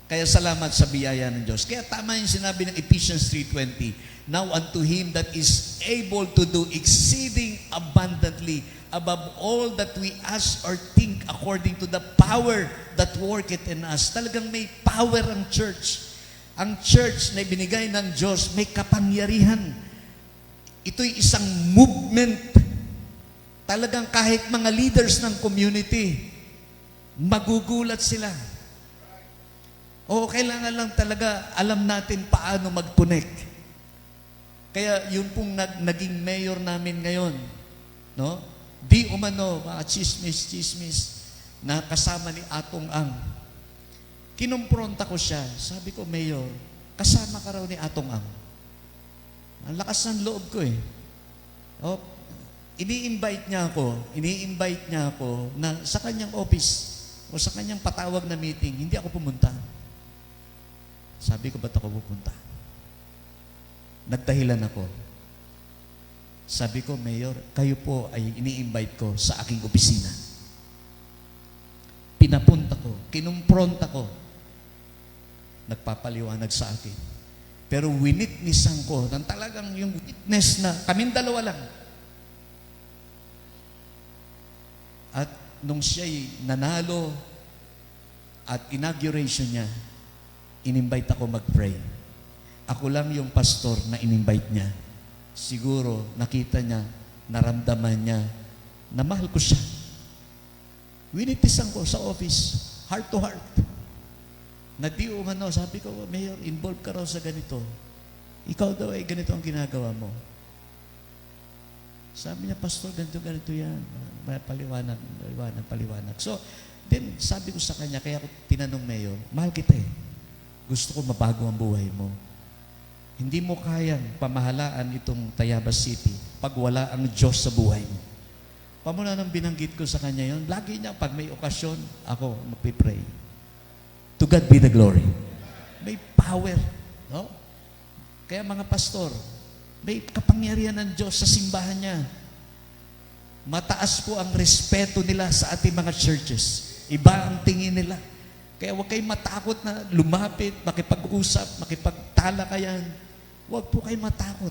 Kaya salamat sa biyaya ng Diyos. Kaya tama yung sinabi ng Ephesians 3:20. Now unto Him that is able to do exceeding abundantly above all that we ask or think according to the power that worketh in us. Talagang may power ang church. Ang church na ibinigay ng Diyos may kapangyarihan. Ito'y isang movement. Talagang kahit mga leaders ng community, Magugulat sila. O kailangan lang talaga alam natin paano mag-connect. Kaya yun pong naging mayor namin ngayon, no? Di umano, mga chismis, na kasama ni Atong Ang. Kinumpronta ko siya. Sabi ko, Mayor, kasama ka raw ni Atong Ang. Ang lakas ng loob ko eh. O, ini-invite niya ako na sa kanyang office o sa kanyang patawag na meeting, hindi ako pumunta. Sabi ko, ba't ako pupunta? Nagdahilan ako. Sabi ko, Mayor, kayo po ay ini-invite ko sa aking opisina. Pinapunta ko, kinumpronta ko. Nagpapaliwanag sa akin. Pero winitnessan ko, nang talagang yung witness na, kaming dalawa lang. At nung siya'y nanalo at inauguration niya, in-invite ako mag-pray. Ako lang yung pastor na in-invite niya. Siguro, nakita niya, naramdaman niya, na mahal ko siya. Winitisan ko sa office, heart to heart. Na di umano, sabi ko, Mayor, involved ka raw sa ganito. Ikaw daw ay ganito ang ginagawa mo. Sabi niya, Pastor, ganito yan. Paliwanag. So, then, sabi ko sa kanya, kaya ako tinanong Mayor, mahal kita eh. Gusto ko mabago ang buhay mo. Hindi mo kayang pamahalaan itong Tayabas City pag wala ang Diyos sa buhay mo. Pamula nang binanggit ko sa kanya yon, lagi niya pag may okasyon, ako magpipray. To God be the glory. May power. No? Kaya mga pastor, may kapangyarihan ng Diyos sa simbahan niya. Mataas po ang respeto nila sa ating mga churches. Iba ang tingin nila. Kaya huwag kayong matakot na lumapit, makipag-usap, makipagtalakayan. Huwag po kayong matakot.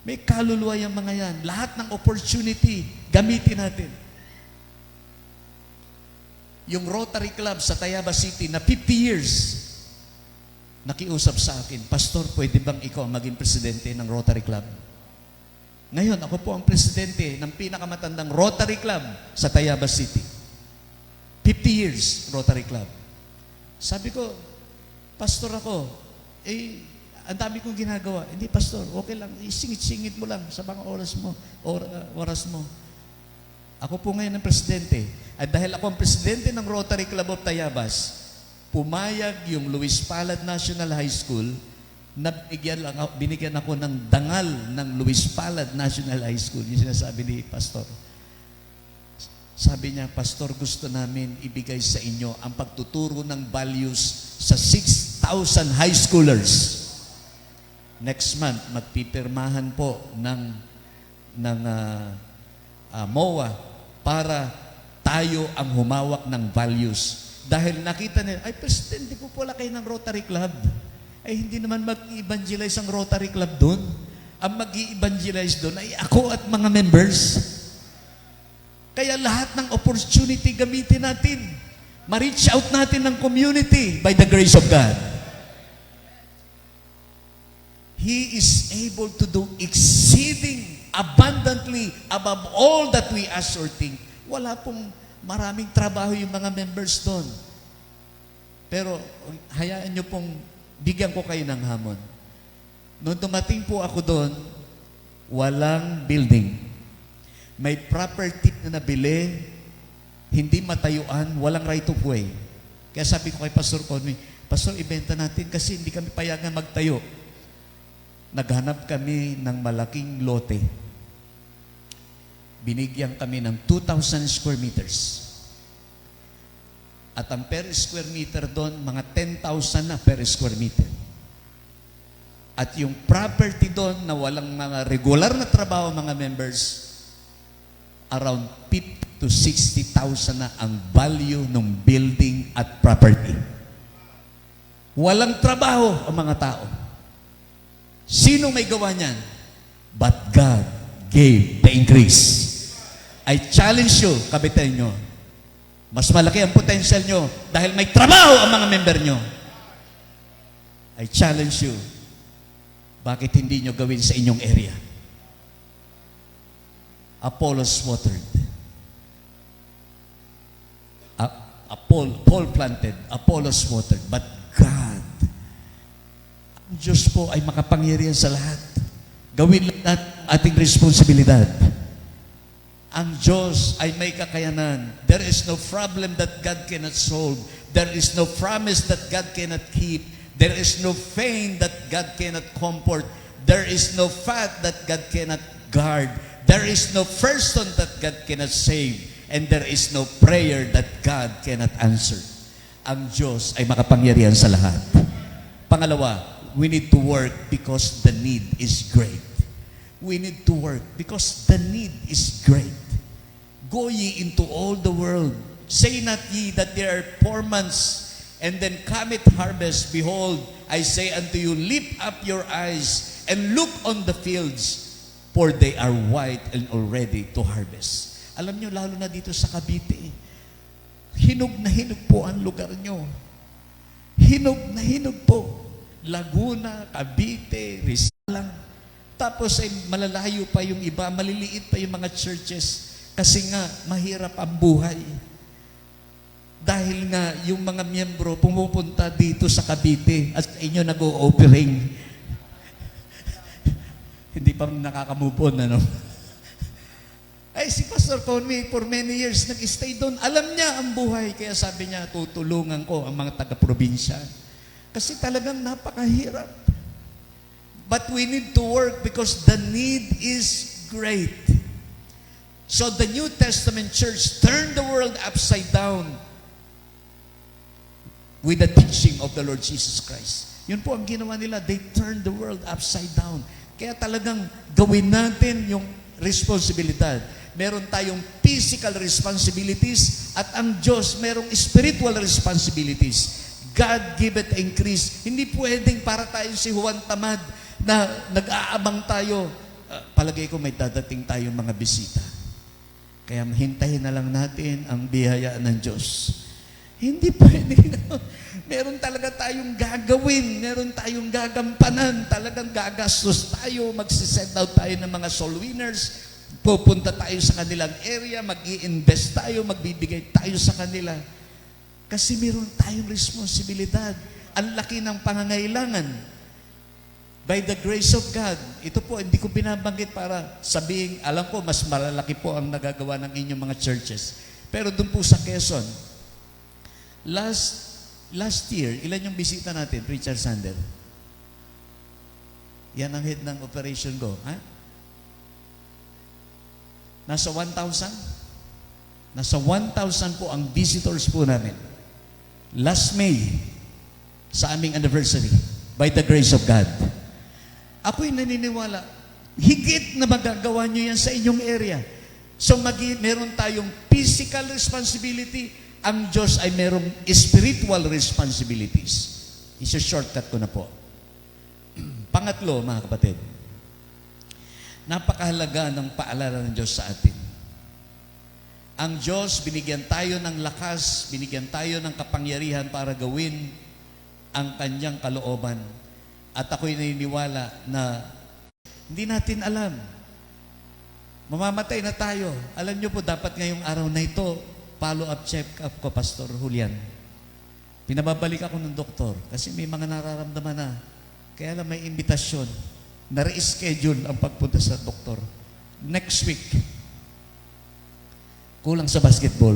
May kaluluwa yung mga yan. Lahat ng opportunity, gamitin natin. Yung Rotary Club sa Tayabas City na 50 years, nakiusap sa akin, Pastor, pwede bang ikaw maging presidente ng Rotary Club? Ngayon, ako po ang presidente ng pinakamatandang Rotary Club sa Tayabas City. 50 years, Rotary Club. Sabi ko, Pastor ako, ang dami kong ginagawa. Hindi, Pastor, okay lang. Isingit-singit mo lang sa mga oras mo. Ako po ngayon ang presidente. At dahil ako ang presidente ng Rotary Club of Tayabas, pumayag yung Luis Palad National High School na binigyan ako ng dangal ng Luis Palad National High School. Yung sinasabi ni Pastor. Sabi niya, Pastor, gusto namin ibigay sa inyo ang pagtuturo ng values sa 6,000 high schoolers. Next month, magpipirmahan po ng MOA para tayo ang humawak ng values. Dahil nakita nila, ay, presidente po pala kayo ng Rotary Club. Ay, hindi naman mag-evangelize ang Rotary Club doon. Ang mag-i-evangelize doon ay ako at mga members. Kaya lahat ng opportunity gamitin natin. Ma-reach out natin ng community by the grace of God. He is able to do exceeding abundantly above all that we ask or think. Wala pong maraming trabaho yung mga members doon. Pero hayaan nyo pong bigyan ko kayo ng hamon. Noong dumating po ako doon, walang building. May property na nabili, hindi matayuan, walang right of way. Kaya sabi ko kay Pastor Conway, Pastor, ibenta natin kasi hindi kami payagan magtayo. Naghanap kami ng malaking lote. Binigyan kami ng 2,000 square meters. At ang per square meter doon, mga 10,000 na per square meter. At yung property doon na walang mga regular na trabaho mga members, around 50,000 to 60,000 na ang value ng building at property. Walang trabaho ang mga tao. Sino may gawa niyan? But God gave the increase. I challenge you, kabitain nyo. Mas malaki ang potential nyo dahil may trabaho ang mga member nyo. I challenge you. Bakit hindi nyo gawin sa inyong area? Apollos watered. Paul planted, Apollos watered, but God, ang Diyos po ay makapangyarihan sa lahat. Gawin lang natin ang ating responsibilidad. Ang Diyos ay may kakayanan. There is no problem that God cannot solve. There is no promise that God cannot keep. There is no pain that God cannot comfort. There is no fact that God cannot guard. There is no person that God cannot save. And there is no prayer that God cannot answer. Ang Diyos ay makapangyarihan sa lahat. Pangalawa, we need to work because the need is great. We need to work because the need is great. Go ye into all the world. Say not ye that there are 4 months, and then cometh harvest. Behold, I say unto you, lift up your eyes and look on the fields, for they are white and already to harvest. Alam nyo, lalo na dito sa Cavite, hinog na hinog po ang lugar nyo. Hinog na hinog po. Laguna, Cavite, Rizal. Tapos ay malalayo pa yung iba, maliliit pa yung mga churches kasi nga mahirap ang buhay. Dahil nga yung mga miyembro pumupunta dito sa Cavite at inyo nag-o-offering. Hindi pa nakaka-move on, ano? Ay, si Pastor Conway, for many years, nag-stay doon. Alam niya ang buhay. Kaya sabi niya, tutulungan ko ang mga taga-probinsya. Kasi talagang napakahirap. But we need to work because the need is great. So the New Testament church turned the world upside down with the teaching of the Lord Jesus Christ. Yun po ang ginawa nila. They turned the world upside down. Kaya talagang gawin natin yung responsibilidad. Meron tayong physical responsibilities at ang Diyos merong spiritual responsibilities. God give it increase. Hindi pwedeng para tayo si Juan Tamad na nag-aabang tayo. Palagay ko may dadating tayong mga bisita. Kaya hintayin na lang natin ang biyaya ng Diyos. Hindi pwede. Meron talaga tayong gagawin. Meron tayong gagampanan. Talagang gagastos tayo. Magsisend out tayo ng mga soul winners. Pupunta tayo sa kanilang area. Mag-i-invest tayo. Magbibigay tayo sa kanila. Kasi meron tayong responsibilidad. Ang laki ng pangangailangan. By the grace of God. Ito po, hindi ko binabanggit para sabihin, alam ko, mas malalaki po ang nagagawa ng inyong mga churches. Pero doon po sa Quezon, last year, ilan yung bisita natin, Richard Sander? Yan ang head ng operation ko. Ha? Nasa 1,000? Nasa 1,000 po ang visitors po namin. Last May, sa aming anniversary, by the grace of God. Ako'y naniniwala, higit na magagawa nyo yan sa inyong area. So meron tayong physical responsibility, ang Diyos ay merong spiritual responsibilities. Isa-shortcut ko na po. Pangatlo, mga kapatid, napakahalaga ng paalala ng Diyos sa atin. Ang Diyos, binigyan tayo ng lakas, binigyan tayo ng kapangyarihan para gawin ang kanyang kalooban. At ako'y naniniwala na hindi natin alam. Mamamatay na tayo. Alam niyo po, dapat ngayong araw na ito, follow-up check-up ko, Pastor Julian. Pinababalik ako ng doktor kasi may mga nararamdaman na. Kaya lang may imbitasyon na re-schedule ang pagpunta sa doktor. Next week, kulang sa basketball.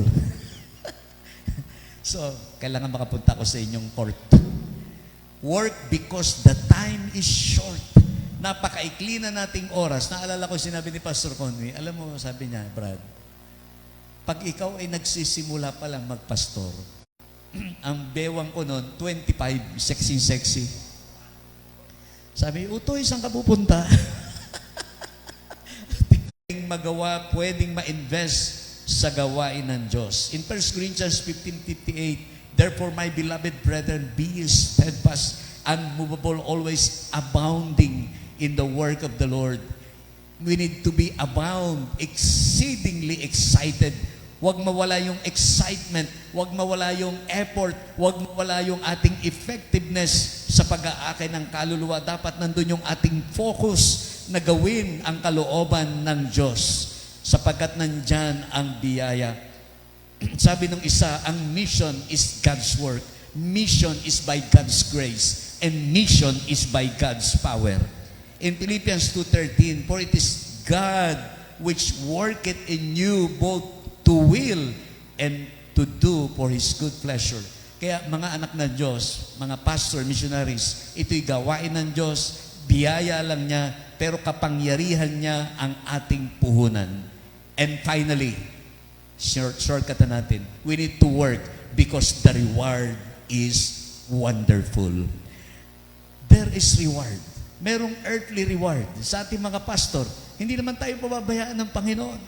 So, kailangan makapunta ko sa inyong court. Work because the time is short. Napakaikli na nating oras. Naalala ko sinabi ni Pastor Conway, alam mo, sabi niya, Brad, pag ikaw ay nagsisimula pa lang magpastor, ang bewang ko noon, 25, sexy. Sabi, Utoy, saan ka pupunta? Pwedeng magawa, pwedeng ma-invest sa gawain ng Diyos. In 1 Corinthians 15:58, therefore, my beloved brethren, be steadfast, unmovable, always abounding in the work of the Lord. We need to be abound, exceedingly excited. Huwag mawala yung excitement, huwag mawala yung effort, huwag mawala yung ating effectiveness sa pag-aakay ng kaluluwa. Dapat nandun yung ating focus na gawin ang kalooban ng Diyos sapagkat nandyan ang biyaya. sabi ng isa, ang mission is God's work. Mission is by God's grace. And mission is by God's power. In Philippians 2:13, for it is God which worketh in you both to will and to do for His good pleasure. Kaya mga anak ng Diyos, mga pastor, missionaries, ito'y gawain ng Diyos, biyaya lang niya, pero kapangyarihan niya ang ating puhunan. And finally, shortcut na natin, we need to work because the reward is wonderful. There is reward. Merong earthly reward sa ating mga pastor. Hindi naman tayo pababayaan ng Panginoon.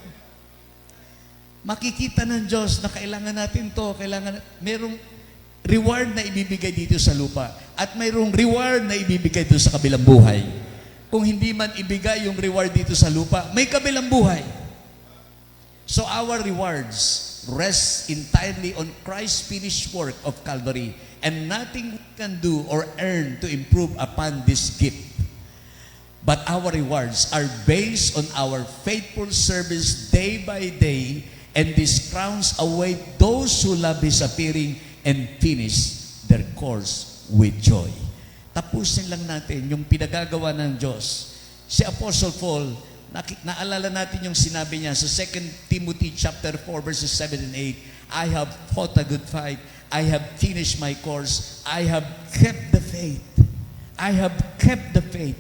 Makikita ng Diyos na kailangan natin to, merong reward na ibibigay dito sa lupa at mayroong reward na ibibigay dito sa kabilang buhay. Kung hindi man ibigay yung reward dito sa lupa, may kabilang buhay. So our rewards rest entirely on Christ's finished work of Calvary, and nothing we can do or earn to improve upon this gift. But our rewards are based on our faithful service day by day, and these crowns await those who love His appearing and finish their course with joy. Tapusin lang natin yung pinagagawa ng Diyos. Si Apostle Paul, naalala natin yung sinabi niya sa 2 Timothy chapter 4 verses 7 and 8, I have fought a good fight, I have finished my course, I have kept the faith. I have kept the faith.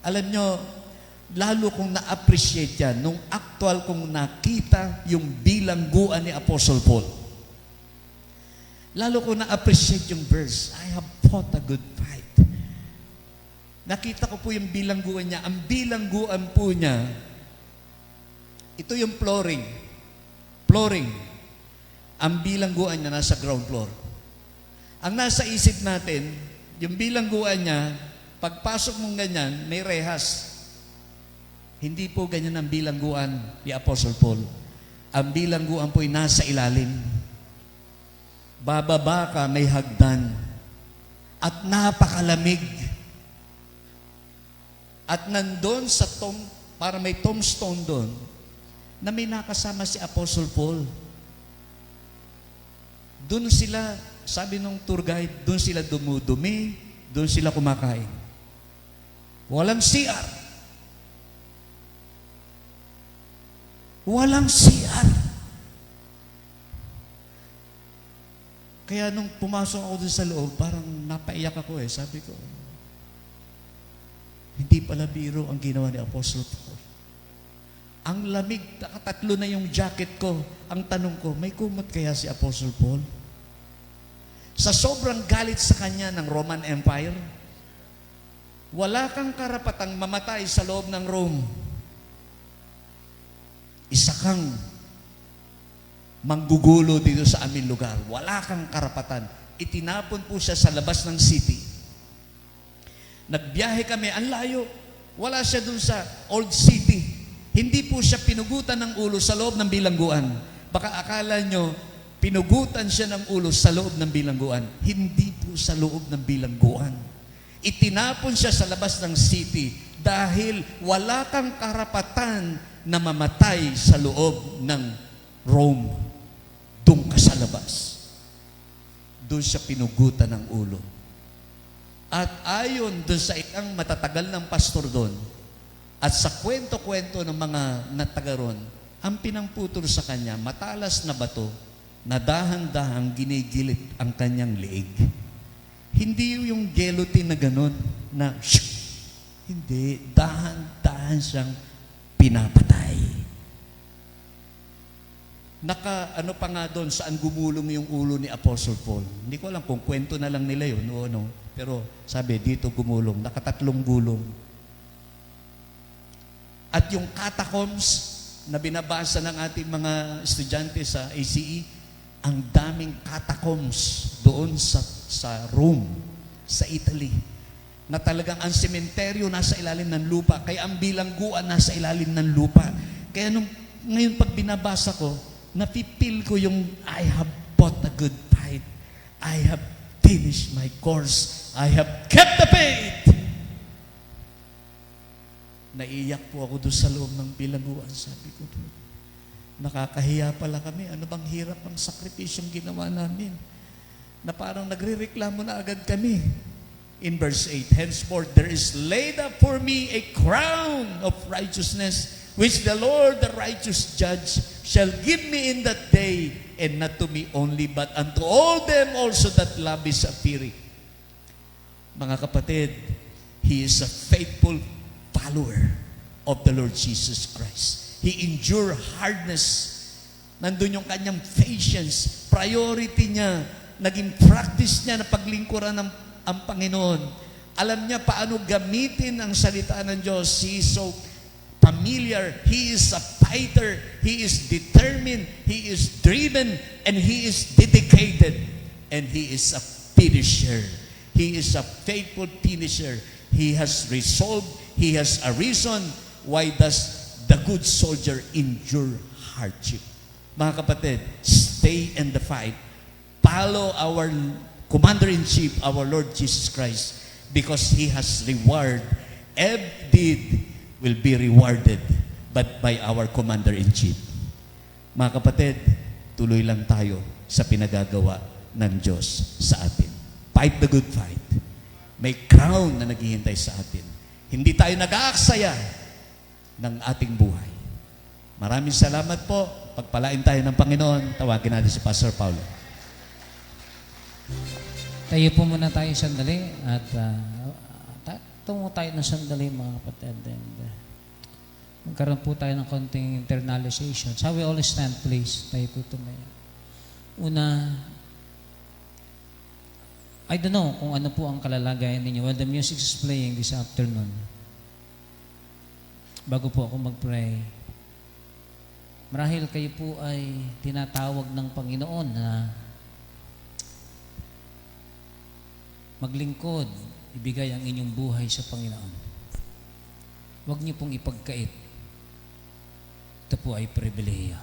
Alam nyo, lalo kong na-appreciate yan nung actual kong nakita yung bilangguan ni Apostle Paul. Lalo kong na-appreciate yung verse, I have fought a good fight. Nakita ko po yung bilangguan niya. Ang bilangguan po niya, ito yung flooring. Flooring. Ang bilangguan niya nasa ground floor. Ang nasa isip natin, yung bilangguan niya, pagpasok mong ganyan, may rehas. Hindi po ganyan ang bilangguan ni Apostle Paul. Ang bilangguan po ay nasa ilalim. Bababa ka, may hagdan. At napakalamig. At nandun sa para may tombstone doon, na may nakasama si Apostle Paul. Doon sila, sabi nung tour guide, doon sila dumudumi, doon sila kumakain. Walang CR. Walang CR. Kaya nung pumasok ako doon sa loob, parang napaiyak ako eh. Sabi ko, hindi pala biro ang ginawa ni Apostle Paul. Ang lamig, nakatatlo na yung jacket ko. Ang tanong ko, may kumot kaya si Apostle Paul? Sa sobrang galit sa kanya ng Roman Empire, wala kang karapatang mamatay sa loob ng Rome. Isa kang manggugulo dito sa aming lugar. Wala kang karapatan. Itinapon po siya sa labas ng city. Nagbiyahe kami, ang layo. Wala siya dun sa old city. Hindi po siya pinugutan ng ulo sa loob ng bilangguan. Baka akala nyo, pinugutan siya ng ulo sa loob ng bilangguan. Hindi po sa loob ng bilangguan. Itinapon siya sa labas ng city dahil wala kang karapatan na mamatay sa loob ng Rome. Doon ka sa labas. Doon siya pinugutan ng ulo. At ayon doon sa ilang matatagal ng pastor doon, at sa kwento-kwento ng mga natagaron, ang pinangputol sa kanya, matalas na bato, na dahang-dahang ginigilit ang kanyang leeg. Hindi yung guillotine na ganun, na hindi, dahan-dahan siyang pinapatay. Ano pa nga doon, saan gumulong yung ulo ni Apostle Paul. Hindi ko alam kung kwento na lang nila yun o ano. Pero sabi, dito gumulong, nakatatlong gulong. At yung catacombs na binabasa ng ating mga estudyante sa ACE, ang daming catacombs doon sa Rome, sa Italy, na talagang ang sementeryo nasa ilalim ng lupa, kaya ang bilangguan nasa ilalim ng lupa. Kaya ngayon pag binabasa ko, napipil ko yung I have fought a good fight. I have finished my course. I have kept the faith. Naiyak po ako doon sa loob ng bilangguan. Sabi ko, Nakakahiya pala kami. Ano bang hirap ng sakripisyong ginawa namin? Na parang nagrereklamo na agad kami. In verse 8, henceforth there is laid up for me a crown of righteousness, which the Lord, the righteous judge, shall give me in that day, and not to me only, but unto all them also that love His appearing. Mga kapatid, He is a faithful follower of the Lord Jesus Christ. He endured hardness. Nandun yung kanyang patience. Priority niya, naging practice niya na paglingkuran ng ang Panginoon. Alam niya paano gamitin ang salita ng Diyos. He is so familiar. He is a fighter. He is determined. He is driven. And He is dedicated. And He is a finisher. He is a faithful finisher. He has resolved. He has a reason why does the good soldier endure hardship. Mga kapatid, stay in the fight. Follow our Commander-in-Chief, our Lord Jesus Christ, because He has reward. Every deed will be rewarded but by our Commander-in-Chief. Mga kapatid, tuloy lang tayo sa pinagagawa ng Diyos sa atin. Fight the good fight. May crown na naghihintay sa atin. Hindi tayo nag-aaksaya ng ating buhay. Maraming salamat po. Pagpalain tayo ng Panginoon. Tawagin natin si Pastor Paulo. Tayo po muna tayo sandali at tungo tayo ng sandali mga kapatid. And, magkaroon po tayo ng konting internalization. Shall we all stand please? Tayo po tumayo. Una, I don't know kung ano po ang kalalagayan ninyo while the music is playing this afternoon. Bago po ako mag-pray, marahil kayo po ay tinatawag ng Panginoon na maglingkod, ibigay ang inyong buhay sa Panginoon. Huwag niyo pong ipagkait. Ito po ay pribilehiyo.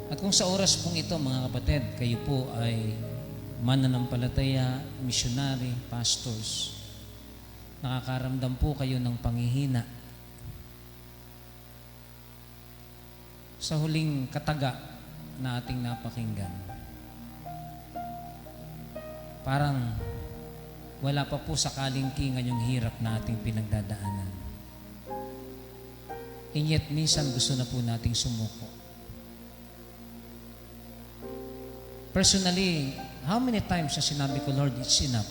At kung sa oras pong ito, mga kapatid, kayo po ay mananampalataya, missionary, pastors, nakakaramdam po kayo ng panghihina. Sa huling kataga na ating napakinggan, parang wala pa po sa kalingkingan yung hirap na ating pinagdadaanan. And yet, minsan gusto na po nating sumuko. Personally, how many times na sinabi ko, Lord, it's enough.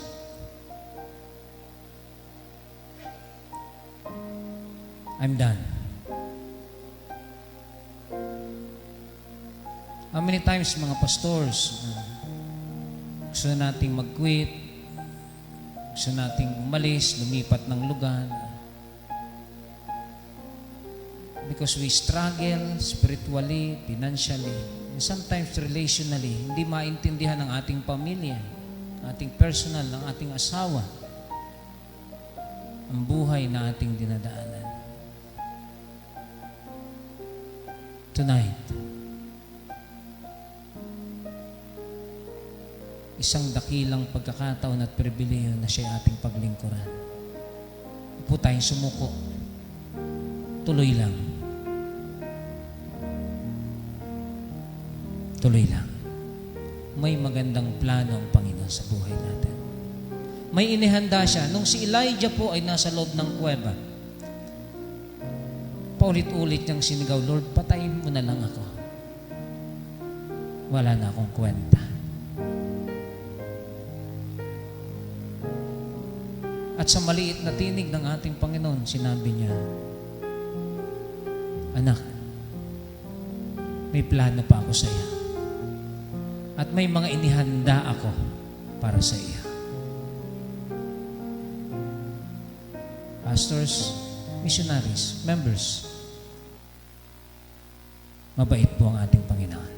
I'm done. How many times, mga pastors, gusto nating mag-quit, gusto nating umalis, lumipat ng lugar, because we struggle spiritually, financially, and sometimes relationally, hindi maintindihan ng ating pamilya, ating personal, ng ating asawa, ang buhay na ating dinadaanan. Tonight, isang dakilang pagkakataon at pribileyo na siya ating paglingkuran. Huwag po tayong sumuko. Tuloy lang. Tuloy lang. May magandang plano ang Panginoon sa buhay natin. May inihanda siya. Nung si Elijah po ay nasa loob ng kuweba, paulit-ulit niyang sinigaw, Lord, patayin mo na lang ako. Wala na akong kwenta. At sa maliit na tinig ng ating Panginoon, sinabi niya, anak, may plano pa ako sa iyo. At may mga inihanda ako para sa iyo. Pastors, missionaries, members, mabait po ang ating Panginoon.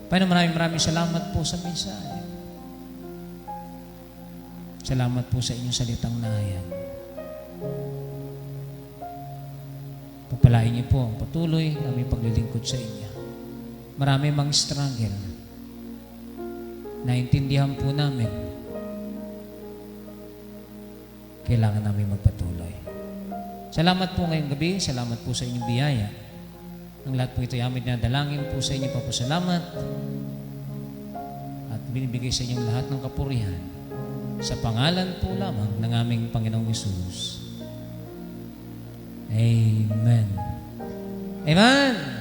Maraming salamat po sa mensahe. Salamat po sa inyong salitang nahayan. Pagpalain niyo po ang patuloy na may paglilingkod sa inyo. Marami mang struggle. Naintindihan po namin. Kailangan namin magpatuloy. Salamat po ngayong gabi. Salamat po sa inyong biyaya. Ang lahat po ito ay aming nadalangin po sa inyo. Papasalamat. At binibigay sa inyong lahat ng kapurihan. Sa pangalan po lamang ng aming Panginoong Hesus. Amen. Amen.